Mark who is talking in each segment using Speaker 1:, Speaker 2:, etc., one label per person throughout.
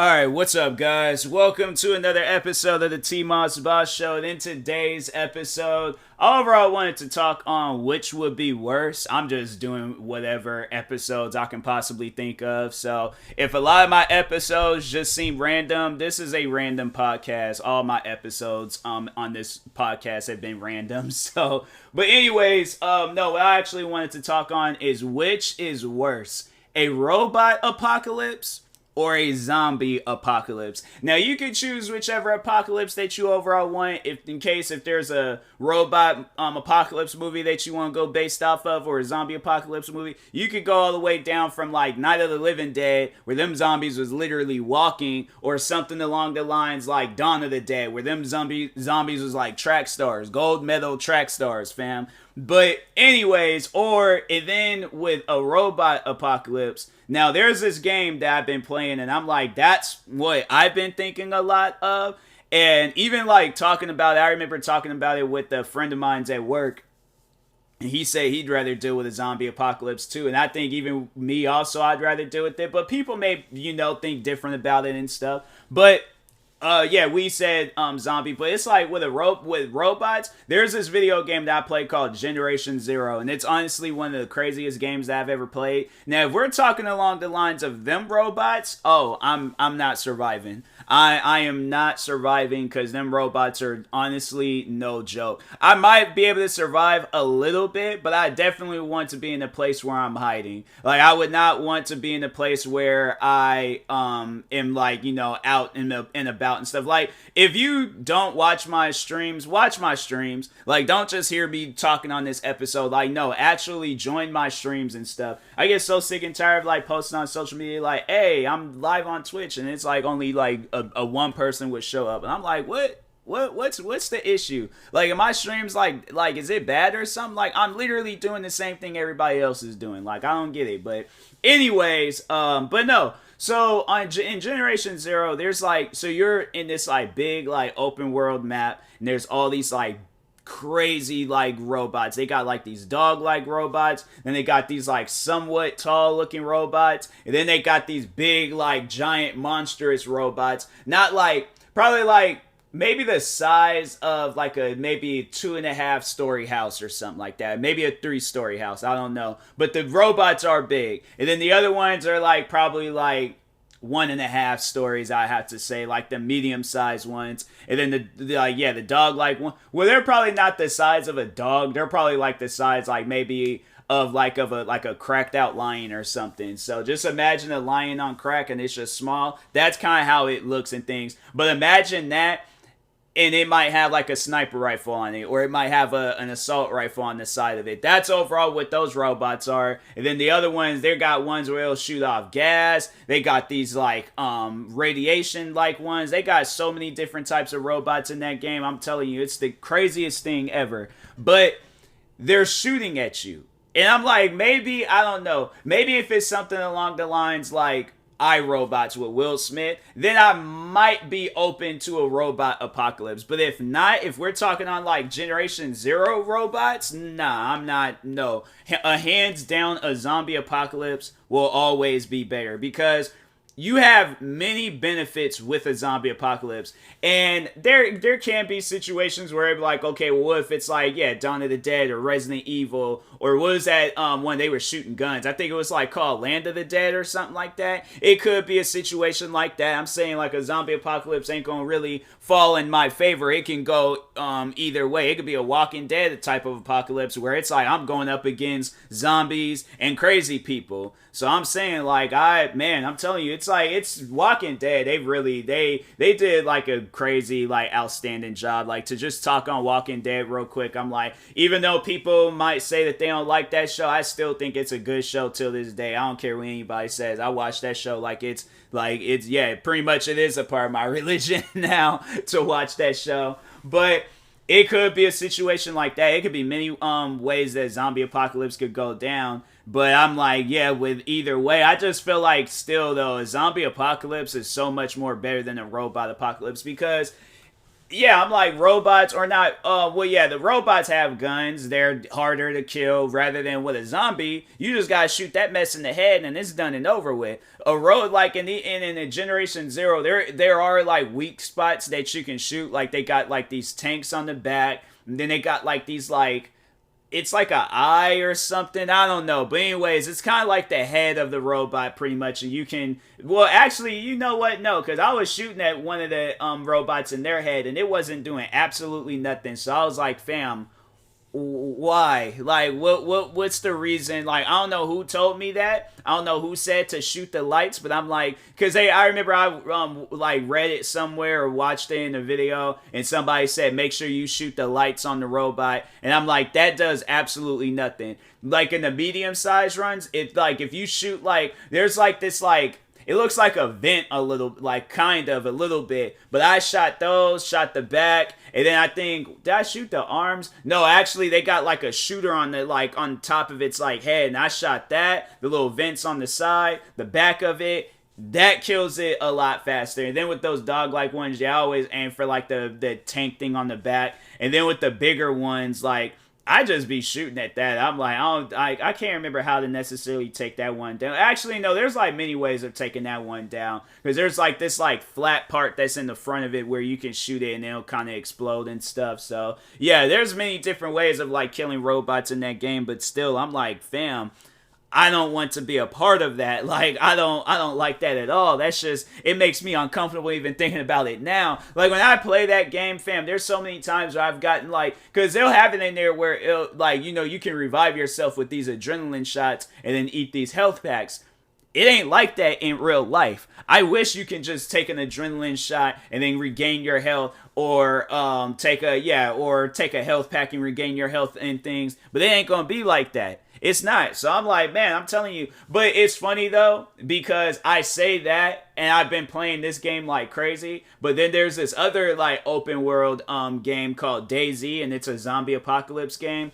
Speaker 1: Alright, what's up, guys? Welcome to another episode of the TMossBoss Show. And in today's episode, overall, I wanted to talk on which would be worse. I'm just doing whatever episodes I can possibly think of. So, if a lot of my episodes just seem random, this is a random podcast. All my episodes on this podcast have been random. So, but anyways, no, what I actually wanted to talk on is which is worse, a robot apocalypse or a zombie apocalypse. Now, you can choose whichever apocalypse that you overall want, if there's a robot apocalypse movie that you want to go based off of, or a zombie apocalypse movie. You could go all the way down from like Night of the Living Dead, where them zombies was literally walking, or something along the lines like Dawn of the Dead, where them zombies was like track stars, gold medal track stars, fam. But anyways, or and then with a robot apocalypse, now there's this game that I've been playing, and I'm like, that's what I've been thinking a lot of. And even like talking about it, I remember talking about it with a friend of mine's at work, and he said he'd rather deal with a zombie apocalypse too. And I think even me also, I'd rather deal with it. But people may, think different about it and stuff. But yeah, we said zombie, but it's like with robots. There's this video game that I played called Generation Zero, and it's honestly one of the craziest games that I've ever played. Now, if we're talking along the lines of them robots, I'm not surviving. I am not surviving, because them robots are honestly no joke. I might be able to survive a little bit, but I definitely want to be in a place where I'm hiding. Like, I would not want to be in a place where I am like, out and about and stuff. Like, if you don't watch my streams, watch my streams. Like, don't just hear me talking on this episode. Like, no, actually join my streams and stuff. I get so sick and tired of like posting on social media like, hey, I'm live on Twitch, and it's like only like a one person would show up, and I'm like, what's the issue? Like, in my streams, like is it bad or something? Like, I'm literally doing the same thing everybody else is doing. Like, I don't get it. But anyways, but no. So in Generation Zero, there's like, so you're in this like big like open world map, and there's all these like crazy like robots. They got like these dog like robots, then they got these like somewhat tall looking robots, and then they got these big like giant monstrous robots, not like, probably like maybe the size of like a maybe 2.5 story house or something like that, maybe a 3-story house, I don't know, but the robots are big. And then the other ones are like probably like 1.5 stories, I have to say, like the medium-sized ones. And then the dog-like one. Well, they're probably not the size of a dog. They're probably like the size, like maybe of a cracked out lion or something. So just imagine a lion on crack, and it's just small. That's kind of how it looks and things. But imagine that, and it might have like a sniper rifle on it, or it might have an assault rifle on the side of it. That's overall what those robots are. And then the other ones, they got ones where it'll shoot off gas. They got these like radiation like ones. They got so many different types of robots in that game. I'm telling you, it's the craziest thing ever. But they're shooting at you. And I'm like, maybe, I don't know, maybe if it's something along the lines like iRobots with Will Smith, then I might be open to a robot apocalypse. But if not, if we're talking on like Generation Zero robots, nah, I'm not. No, hands down, a zombie apocalypse will always be better, because you have many benefits with a zombie apocalypse. And there can be situations where it'd be like, okay, well, what if it's like, yeah, Dawn of the Dead or Resident Evil, or what was that when they were shooting guns? I think it was like called Land of the Dead or something like that. It could be a situation like that. I'm saying like a zombie apocalypse ain't gonna really fall in my favor. It can go either way. It could be a Walking Dead type of apocalypse where it's like I'm going up against zombies and crazy people. So I'm saying like, I'm telling you, it's Walking Dead. They did like a crazy, like outstanding job. Like, to just talk on Walking Dead real quick, I'm like, even though people might say that they don't like that show, I still think it's a good show till this day. I don't care what anybody says. I watch that show like it's pretty much it is a part of my religion now to watch that show. But it could be a situation like that. It could be many ways that zombie apocalypse could go down. But I'm like, yeah, with either way, I just feel like still though, a zombie apocalypse is so much more better than a robot apocalypse, because Yeah, I'm like robots or not. Well, yeah, the robots have guns. They're harder to kill rather than with a zombie. You just gotta shoot that mess in the head and it's done and over with. A road like in the Generation Zero, there are like weak spots that you can shoot. Like they got like these tanks on the back, and then they got like these like it's like a eye or something. I don't know. But anyways, it's kind of like the head of the robot pretty much. And you can, well, actually, you know what? No, because I was shooting at one of the robots in their head and it wasn't doing absolutely nothing. So I was like, fam, why? Like, what's the reason? Like, I don't know who told me that. I don't know who said to shoot the lights, but I'm like, because I remember I like read it somewhere or watched it in a video, and somebody said make sure you shoot the lights on the robot, and I'm like, that does absolutely nothing. Like in the medium size runs, it like if you shoot like there's like this like it looks like a vent a little, like kind of a little bit. But I shot those, shot the back, and then I think, did I shoot the arms? No, actually they got like a shooter on the like on top of its like head, and I shot that. The little vents on the side, the back of it. That kills it a lot faster. And then with those dog-like ones, I always aim for like the tank thing on the back. And then with the bigger ones, like I just be shooting at that. I'm like, I can't remember how to necessarily take that one down. Actually, no, there's like many ways of taking that one down. Because there's like this like flat part that's in the front of it where you can shoot it and it'll kind of explode and stuff. So yeah, there's many different ways of like killing robots in that game. But still, I'm like, fam, I don't want to be a part of that. Like, I don't like that at all. That's just, it makes me uncomfortable even thinking about it now. Like, when I play that game, fam, there's so many times where I've gotten, like, because they'll have it in there where, like, you know, you can revive yourself with these adrenaline shots and then eat these health packs. It ain't like that in real life. I wish you can just take an adrenaline shot and then regain your health, or take a health pack and regain your health and things. But it ain't gonna be like that. It's not. So I'm like, man, I'm telling you. But it's funny though, because I say that and I've been playing this game like crazy. But then there's this other like open world game called DayZ, and it's a zombie apocalypse game.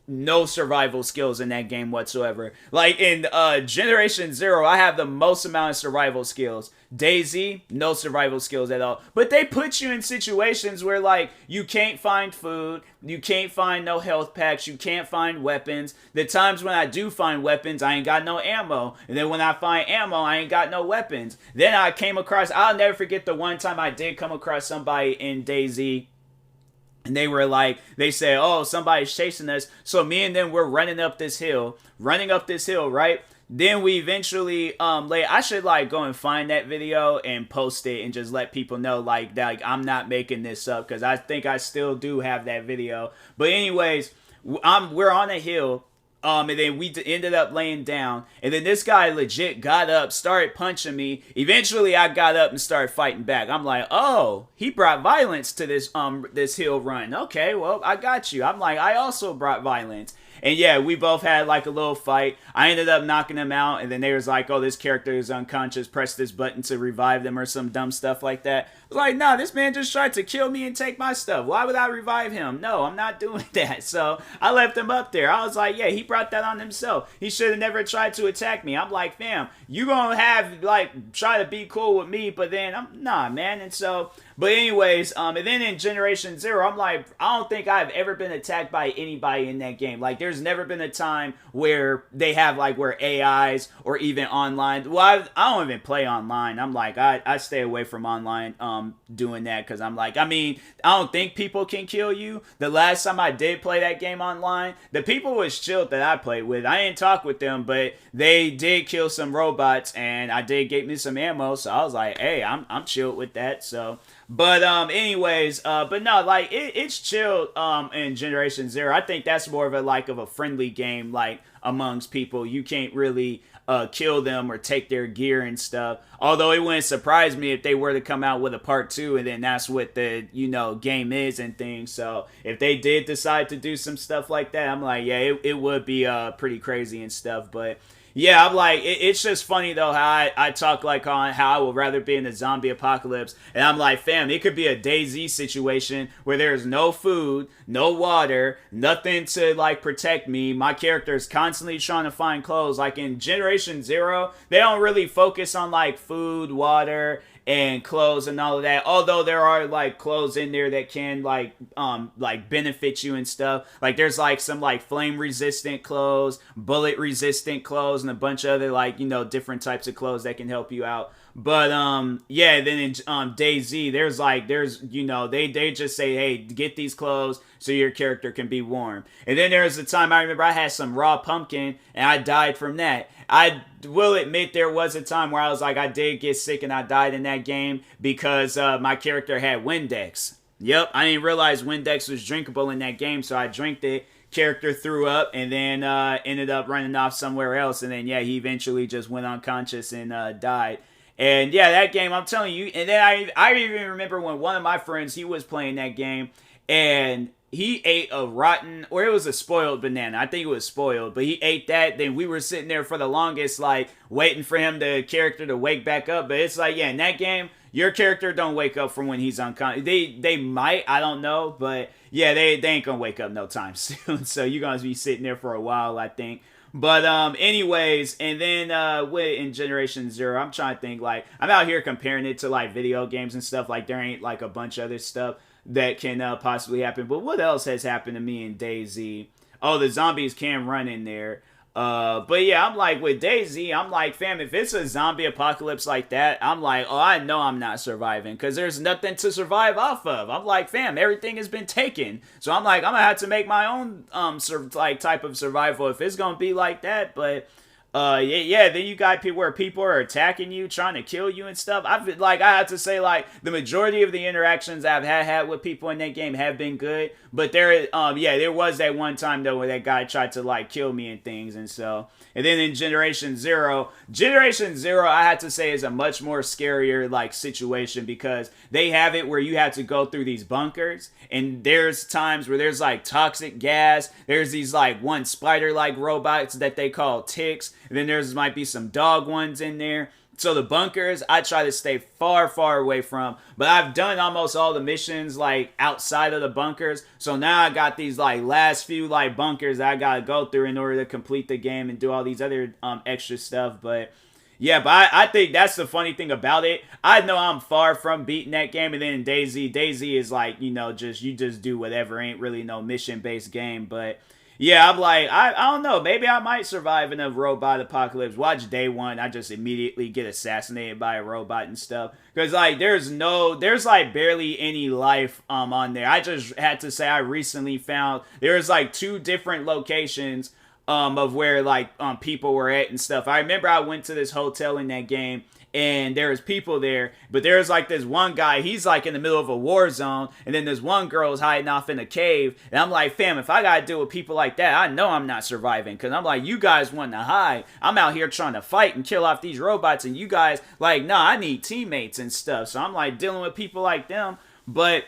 Speaker 1: No survival skills in that game whatsoever. Like in Generation Zero, I have the most amount of survival skills. DayZ, no survival skills at all. But they put you in situations where like you can't find food, you can't find no health packs, you can't find weapons. The times when I do find weapons, I ain't got no ammo. And then when I find ammo, I ain't got no weapons. Then I came across, I'll never forget the one time I did come across somebody in DayZ. And they were like, they said, oh, somebody's chasing us. So me and them were running up this hill, right? Then we eventually, I should like go and find that video and post it and just let people know like that, like I'm not making this up, because I think I still do have that video. But anyways, we're on a hill. And then we ended up laying down. And then this guy legit got up, started punching me. Eventually, I got up and started fighting back. I'm like, oh, he brought violence to this hill run. Okay, well, I got you. I'm like, I also brought violence. And yeah, we both had like a little fight. I ended up knocking him out. And then they was like, oh, this character is unconscious. Press this button to revive them or some dumb stuff like that. I was like, nah, this man just tried to kill me and take my stuff. Why would I revive him? No, I'm not doing that. So I left him up there. I was like, yeah, he brought that on himself. He should have never tried to attack me. I'm like, fam, you gonna have like try to be cool with me, but then nah, man. And so, but anyways, and then in Generation Zero, I'm like, I don't think I've ever been attacked by anybody in that game. Like, there's never been a time where they have like where AIs or even online. Well, I don't even play online. I'm like, I stay away from online doing that, because I'm like, I mean, I don't think people can kill you. The last time I did play that game online, the people was chilled that I played with. I didn't talk with them, but they did kill some robots, and I did get me some ammo. So I was like, hey, I'm chilled with that. So. But anyways, but no, like it's chill in Generation Zero. I think that's more of a friendly game, like amongst people. You can't really kill them or take their gear and stuff. Although it wouldn't surprise me if they were to come out with a part 2, and then that's what the game is and things. So if they did decide to do some stuff like that, I'm like, yeah, it would be pretty crazy and stuff. But yeah, I'm like, it's just funny though how I talk like on how I would rather be in a zombie apocalypse, and I'm like, fam, it could be a DayZ situation where there's no food, no water, nothing to like protect me. My character is constantly trying to find clothes. Like in Generation Zero, they don't really focus on like food, water, and clothes and all of that. Although there are like clothes in there that can like benefit you and stuff. Like there's like some like flame resistant clothes, bullet resistant clothes, and a bunch of other like different types of clothes that can help you out. But yeah, then in DayZ, there's they just say, hey, get these clothes so your character can be warm. And then there's a time I remember I had some raw pumpkin and I died from that. I will admit there was a time where I was like, I did get sick and I died in that game because my character had Windex. Yep, I didn't realize Windex was drinkable in that game, so I drank it. Character threw up and then ended up running off somewhere else. And then yeah, he eventually just went unconscious and died. And yeah, that game, I'm telling you. And then I even remember when one of my friends, he was playing that game and he ate a rotten, or it was a spoiled banana. I think it was spoiled, but he ate that. Then we were sitting there for the longest, like waiting for the character to wake back up. But it's like, yeah, in that game, your character don't wake up from when he's unconscious. They might, I don't know, but yeah, they ain't gonna wake up no time soon. So you're gonna be sitting there for a while, I think. But anyways, and then in Generation Zero, I'm trying to think, like, I'm out here comparing it to like video games and stuff. Like there ain't like a bunch of other stuff that can possibly happen. But what else has happened to me in DayZ? Oh, the zombies can run in there. But yeah, I'm like with DayZ, I'm like, fam, if it's a zombie apocalypse like that, I'm like, oh, I know I'm not surviving because there's nothing to survive off of. I'm like, fam, everything has been taken, so I'm like, I'm gonna have to make my own type of survival if it's gonna be like that. But yeah, then you got people where people are attacking you, trying to kill you and stuff. I have to say, like, the majority of the interactions I've had with people in that game have been good. But there was that one time though where that guy tried to like kill me and things, and so. And then in Generation Zero, I had to say is a much more scarier like situation because they have it where you have to go through these bunkers, and there's times where there's like toxic gas. There's these like one spider-like robots that they call ticks. And then there's might be some dog ones in there. So the bunkers, I try to stay far, far away from. But I've done almost all the missions like outside of the bunkers. So now I got these like last few like bunkers that I gotta go through in order to complete the game and do all these other extra stuff. But yeah, but I think that's the funny thing about it. I know I'm far from beating that game. And then in DayZ is like, you just do whatever. Ain't really no mission-based game. But yeah, I'm like, I don't know. Maybe I might survive in a robot apocalypse. Watch day one, I just immediately get assassinated by a robot and stuff. Because, like, there's like barely any life on there. I just had to say I recently found there's like 2 different locations of where like people were at and stuff. I remember I went to this hotel in that game and there's people there, but there's like this one guy, he's like in the middle of a war zone, and then there's one girl's hiding off in a cave, and I'm like, fam, if I gotta deal with people like that, I know I'm not surviving, because I'm like, you guys want to hide, I'm out here trying to fight and kill off these robots, and you guys, like, nah, I need teammates and stuff, so I'm like dealing with people like them. But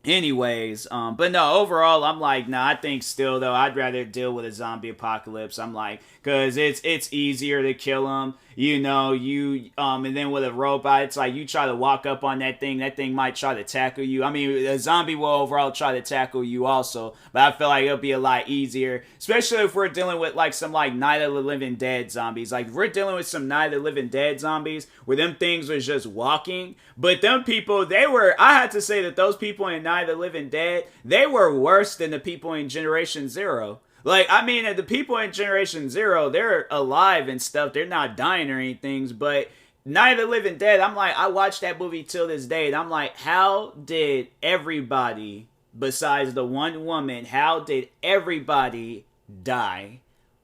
Speaker 1: anyways, but no, overall, I'm like, nah, I think still, though, I'd rather deal with a zombie apocalypse. I'm like, because it's easier to kill them, and then with a robot, it's like, you try to walk up on that thing might try to tackle you. I mean, a zombie will overall try to tackle you also, but I feel like it'll be a lot easier, especially if we're dealing with, like, some, like, Night of the Living Dead zombies. Like, if we're dealing with some Night of the Living Dead zombies, where them things was just walking, but them people, I had to say that those people in Night of the Living Dead, they were worse than the people in Generation Zero. Like, I mean, the people in Generation Zero, they're alive and stuff. They're not dying or anything. But Night of the Living Dead, I'm like, I watched that movie till this day. And I'm like, how did everybody, besides the one woman, how did everybody die?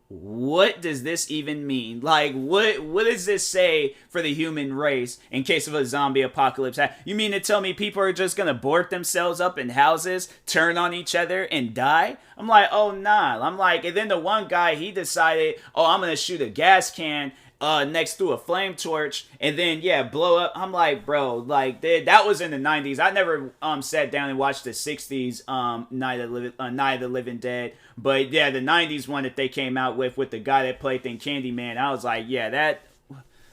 Speaker 1: What does this even mean? Like, what does this say for the human race in case of a zombie apocalypse? You mean to tell me people are just gonna board themselves up in houses, turn on each other, and die? I'm like, oh, nah. I'm like, and then the one guy, he decided, oh, I'm gonna shoot a gas can next to a flame torch and then blow up. I'm like, bro, like that was in the 90s. I never sat down and watched the 60s Night of the Living Dead, but yeah, the 90s one that they came out with the guy that played Candyman. I was like, yeah, that,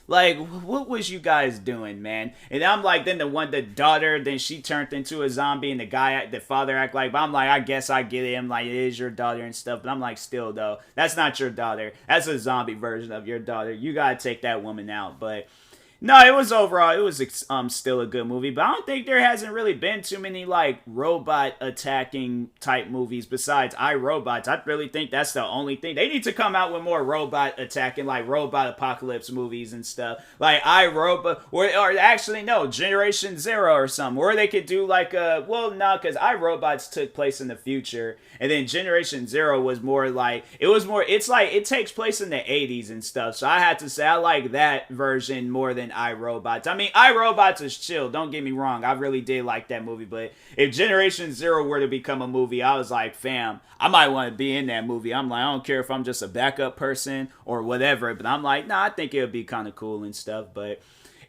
Speaker 1: like, what was you guys doing, man? And I'm like, then the daughter, then she turned into a zombie, and the father act like, but I'm like, I guess I get it. I'm like, it is your daughter and stuff, but I'm like, still though, that's not your daughter. That's a zombie version of your daughter. You gotta take that woman out. But No, it was overall, it was still a good movie, but I don't think there hasn't really been too many like robot attacking type movies besides iRobots. I really think that's the only thing. They need to come out with more robot attacking, like robot apocalypse movies and stuff, like iRobot, or actually no, Generation Zero or something, or they could do like a because iRobots took place in the future, and then Generation Zero was more like it's like it takes place in the 80s and stuff. So I had to say I like that version more than iRobots. I mean, iRobots is chill, don't get me wrong. I really did like that movie, but if Generation Zero were to become a movie, I was like, fam, I might want to be in that movie. I'm like, I don't care if I'm just a backup person or whatever, but I'm like, nah, I think it would be kind of cool and stuff. But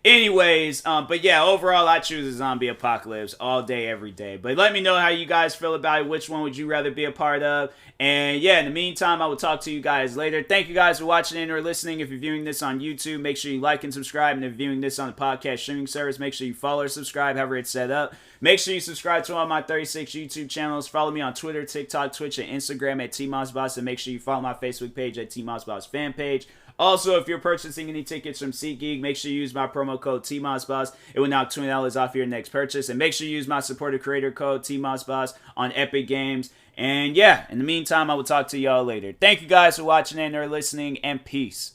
Speaker 1: anyways, but yeah, overall, I choose a zombie apocalypse all day, every day. But let me know how you guys feel about it. Which one would you rather be a part of? And yeah, in the meantime, I will talk to you guys later. Thank you guys for watching and or listening. If you're viewing this on YouTube, make sure you like and subscribe. And if you're viewing this on the podcast streaming service, make sure you follow or subscribe, however it's set up. Make sure you subscribe to all my 36 YouTube channels. Follow me on Twitter, TikTok, Twitch, and Instagram at TMossBoss. And make sure you follow my Facebook page at TMossBoss fan page. Also, if you're purchasing any tickets from SeatGeek, make sure you use my promo code TMossBoss. It will knock $20 off your next purchase. And make sure you use my supporter creator code TMossBoss on Epic Games. And yeah, in the meantime, I will talk to y'all later. Thank you guys for watching and or listening, and peace.